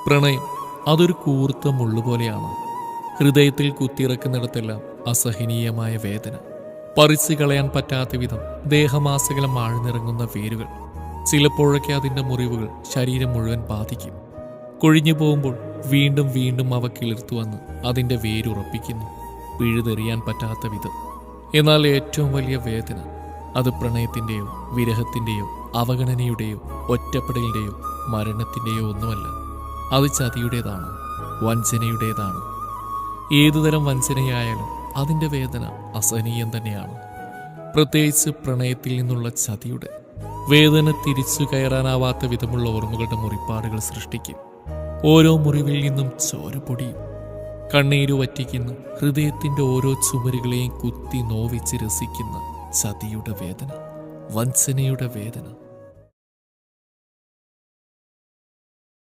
പ്രണയം അതൊരു കൂർത്ത മുള്ളുപോലെയാണ്. ഹൃദയത്തിൽ കുത്തിയിറക്കുന്നിടത്തെല്ലാം അസഹനീയമായ വേദന. പറിച്ചു കളയാൻ പറ്റാത്ത വിധം ദേഹമാസകലം ആഴ്ന്നിറങ്ങുന്ന വേരുകൾ. ചിലപ്പോഴൊക്കെ അതിൻ്റെ മുറിവുകൾ ശരീരം മുഴുവൻ ബാധിക്കും. കൊഴിഞ്ഞു പോകുമ്പോൾ വീണ്ടും വീണ്ടും അവ കിളിർത്തു വന്ന് അതിൻ്റെ വേരുറപ്പിക്കുന്നു, പിഴുതെറിയാൻ പറ്റാത്ത വിധം. എന്നാൽ ഏറ്റവും വലിയ വേദന അത് പ്രണയത്തിൻ്റെയോ വിരഹത്തിൻ്റെയോ അവഗണനയുടെയോ ഒറ്റപ്പെടലിൻ്റെയോ മരണത്തിൻ്റെയോ ഒന്നുമല്ല. അത് ചതിയുടേതാണ്, വഞ്ചനയുടേതാണ്. ഏതുതരം വഞ്ചനയായാലും അതിൻ്റെ വേദന അസഹനീയം തന്നെയാണ്. പ്രത്യേകിച്ച് പ്രണയത്തിൽ നിന്നുള്ള ചതിയുടെ വേദന തിരിച്ചു കയറാനാവാത്ത വിധമുള്ള ഓർമ്മകളുടെ മുറിപ്പാടുകൾ സൃഷ്ടിക്കും. ഓരോ മുറിവിൽ നിന്നും ചോര പൊടിയും. കണ്ണീരു വറ്റിക്കുന്ന ഹൃദയത്തിൻ്റെ ഓരോ ചുമരുകളെയും കുത്തി നോവിച്ച് രസിക്കുന്ന ചതിയുടെ വേദന, വഞ്ചനയുടെ വേദന.